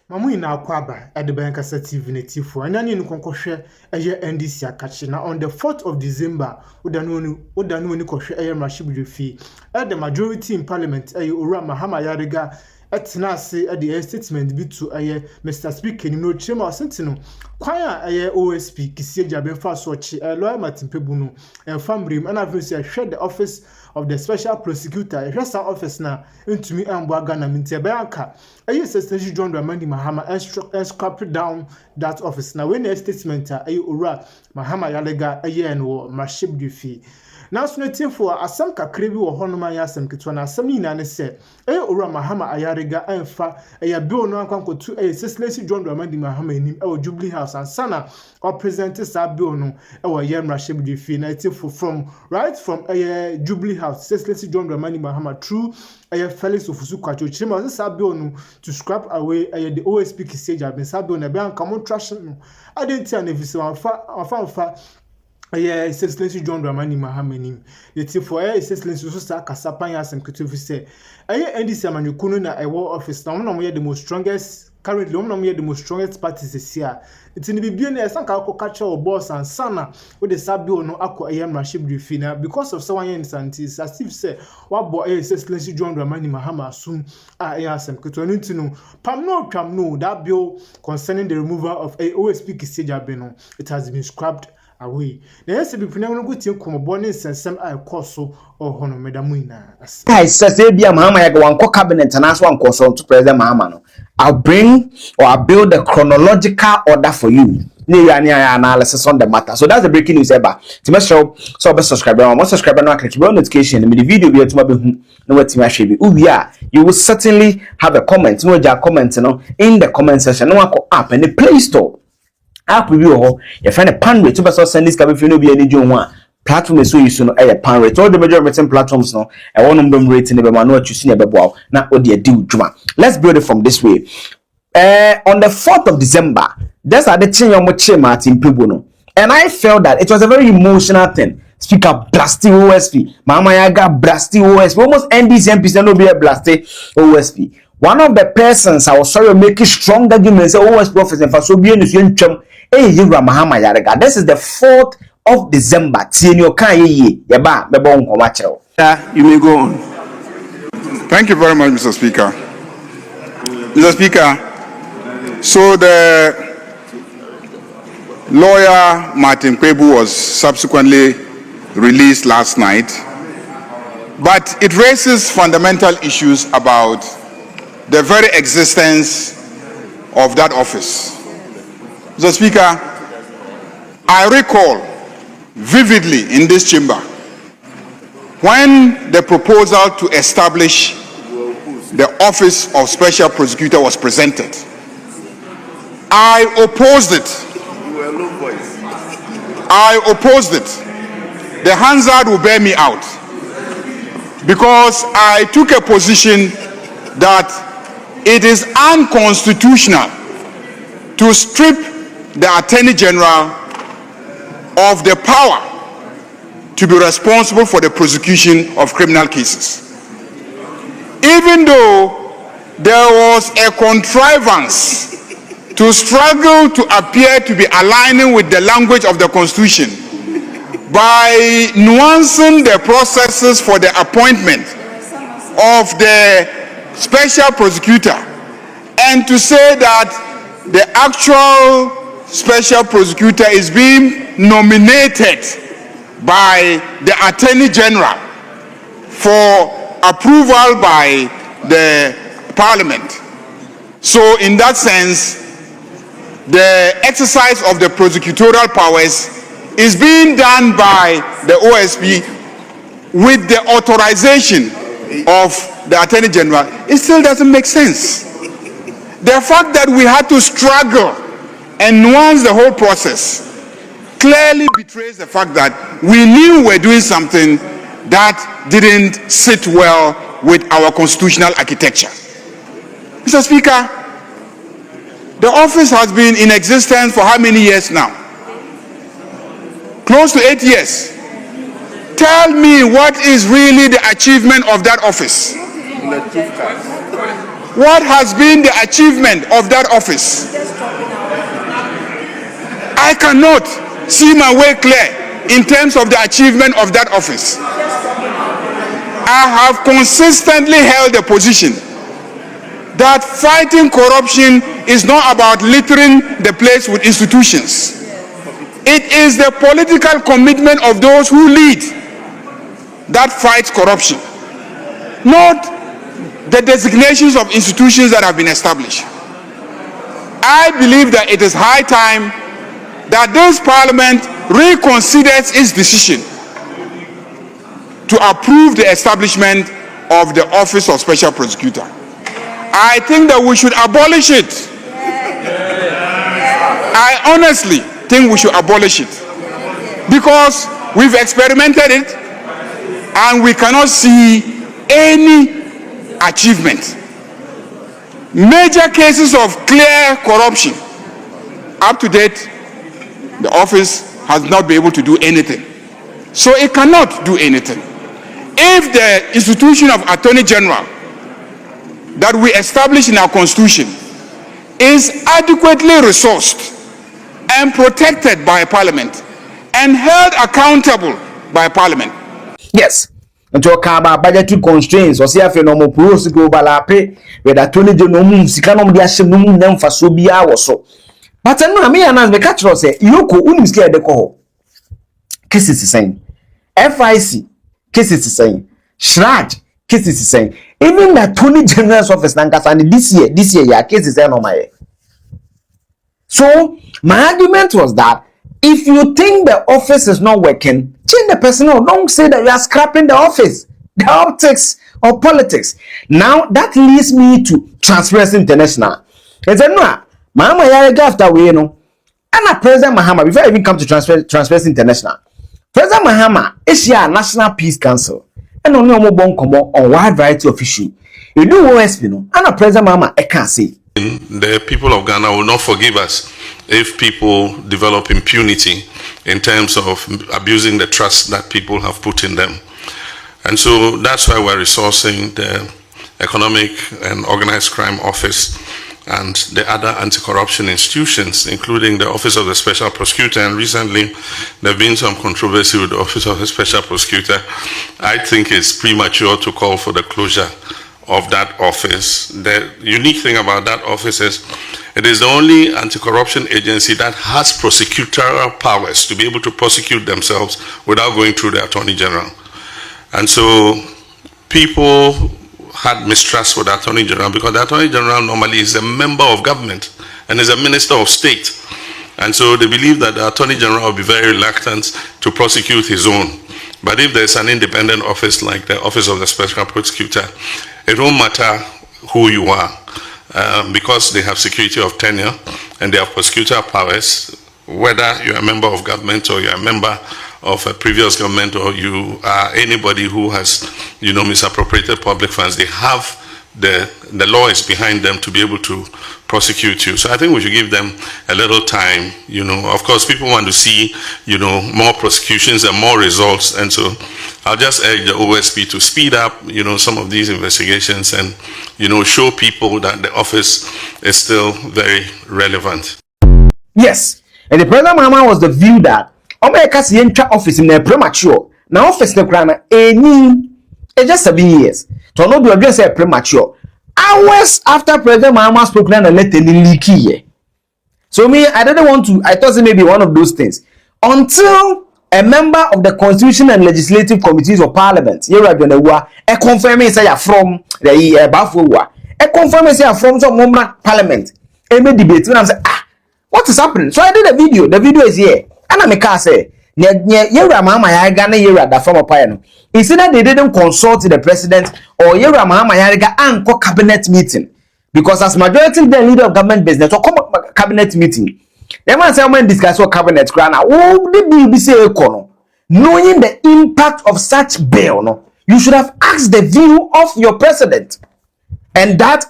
Mamu ina akwaba Agyabeng kasa TV netifo anyane nkonkohwe eye NDC akache na on the 4th of December udanu ni kohwe eye mrashibrefi the majority in parliament eye Øver Mahama Ayariga etena ase the statement bi to eye Mr Speaker ni no chema asentino kwan eye OSP Kisi Agyabeng fa so chi lawyer matimpebu no famrim ana vese hwe the office of the special prosecutor hwesa office na ntumi ambo aga na mintebe anka eye session John Mahama and scrap down that office now when a statement Øver Mahama Ayariga eye no mrashibrefi now so netin for asam kakra bi wo honoma yasem ketwa na asam ni na ne se Øver Mahama Ayariga enfa bill no ankankotu sslesi John Mahama enim Jubilee house and sana or present sa bill no yem mrashibrefi na netin for from Jubilee house sslesi John Mahama through Felix Ofusu kwacho chima sa bill no to scrap away the OSP Kisi Agyabeng sa bill na be anka trash no adentia na visi afa sslesi John Mahama nim yeti for sslesi so sa kasapan yasem ketu say NDC amanyukuno na office na mo the most strongest currently the most strongest parties this year it's in the bibia na esanka akokacha o boss and sana with the sabi no akọ mrashibrefi na because of someone insanity as if say what boy sslesi John Mahama assume yasem ketu no pam no that bill concerning the removal of OSP Kisi Agyabeng it has been scrapped away. Na yesi bi puna no gutie komobo ne nsensem akoso ohono medamu ina. Guys, say bia Mahama yaga wanko cabinet na so wanko so to President Mahama no. I'll build a chronological order for you. Analysis on the matter. So that's the breaking news ever. To make sure so be subscribe and subscribe and click the notification and the video be to no what you will certainly have a comment. No comment in the comment section. No app in the Play Store. App review your friend a pan rate to send this cabin if you know be any joint platform is so you soon a pan rate. All the major written platforms now I want them rating the man what you see about now what they do juma. Let's build it from this way. On the 4th of December, that's at the change Martin Pibuno. And I felt that it was a very emotional thing. Speaker blasting OSP. Mahama Ayariga blasting OSP. Almost NDC MPs no be a blasting OSP. One of the persons I was sorry making strong arguments OSP office and for so being Øver Mahama Ayariga. This is the 4th of December. You may go on. Thank you very much, Mr. Speaker. Mr. Speaker, so the lawyer Martin Kpebu was subsequently released last night, but it raises fundamental issues about the very existence of that office. Mr. Speaker, I recall vividly in this chamber when the proposal to establish the office of special prosecutor was presented. I opposed it. The Hansard will bear me out because I took a position that it is unconstitutional to strip the Attorney General of the power to be responsible for the prosecution of criminal cases. Even though there was a contrivance to struggle to appear to be aligning with the language of the Constitution by nuancing the processes for the appointment of the special prosecutor and to say that the actual special prosecutor is being nominated by the Attorney General for approval by the Parliament. So in that sense, the exercise of the prosecutorial powers is being done by the OSP with the authorization of the Attorney General. It still doesn't make sense. The fact that we had to struggle and nuance the whole process clearly betrays the fact that we knew we were doing something that didn't sit well with our constitutional architecture. Mr. Speaker, the office has been in existence for how many years now? Close to 8 years. Tell me what is really the achievement of that office. what has been the achievement of that office. I cannot see my way clear in terms of the achievement of that office. I have consistently held the position that fighting corruption is not about littering the place with institutions. It is the political commitment of those who lead that fights corruption, not the designations of institutions that have been established. I believe that it is high time that this parliament reconsiders its decision to approve the establishment of the Office of Special Prosecutor. I think that we should abolish it. I honestly think we should abolish it because we've experimented it and we cannot see any achievement. Major cases of clear corruption. Up to date, the office has not been able to do anything. So it cannot do anything. If the institution of Attorney General that we establish in our Constitution is adequately resourced and protected by Parliament and held accountable by Parliament. Yes. And to about budgetary constraints, or see if no more pros go balape, where the Attorney General Sikano Diashim them for so be our so. But I mean, and as the catcher say, Yoko wouldn't scare the call. Kisi is saying, FIC, Kisi is saying, ßrèak, Kisi is saying, even the Attorney General's office, and this year, yeah, Kisi is saying on my. So, my argument was that if you think the office is not working, change the personnel. Don't say that you are scrapping the office, the optics or politics. Now, that leads me to Transparency International. And then, no, Mahama Ayariga after we, and President Mahama, before I even come to Transparency International, President Mahama is here at National Peace Council, and only on a wide variety of issues. You do OSP, no, and President Mahama, I can't say. The people of Ghana will not forgive us if people develop impunity in terms of abusing the trust that people have put in them. And so that's why we're resourcing the Economic and Organized Crime Office and the other anti-corruption institutions, including the Office of the Special Prosecutor. And recently, there have been some controversy with the Office of the Special Prosecutor. I think it's premature to call for the closure of that office. The unique thing about that office is it is the only anti-corruption agency that has prosecutorial powers to be able to prosecute themselves without going through the Attorney General. And so people had mistrust with the Attorney General because the Attorney General normally is a member of government and is a minister of state. And so they believe that the Attorney General will be very reluctant to prosecute his own. But if there's an independent office like the Office of the Special Prosecutor, it won't matter who you are because they have security of tenure and they have prosecutorial powers, whether you're a member of government or you're a member of a previous government or you are anybody who has, misappropriated public funds. They have the law is behind them to be able to prosecute you. So I think we should give them a little time. Of course, people want to see, more prosecutions and more results. And so I'll just urge the OSP to speed up, some of these investigations and, show people that the office is still very relevant. Yes. And the President Mahama was the view that America's office in the premature. Now office the crime just 7 years. To not be addressed premature. Hours after President Mahama spoke and letter in leaky. So I didn't want to, I thought it may be one of those things. Until a member of the Constitution and Legislative Committees of Parliament, a confirmation say from the Bafua, a confirmation say from some Parliament, a debate. And I'm saying, what is happening? So I did a video. The video is here. And I'm a say, Mahama Ayariga na the former pioneer. It's either they didn't consult the president or Mahama Ayariga and cabinet meeting. Because as majority the leader of government business or cabinet meeting, they man say when discuss what cabinet grana, be say knowing the impact of such bill, no, you should have asked the view of your president. And that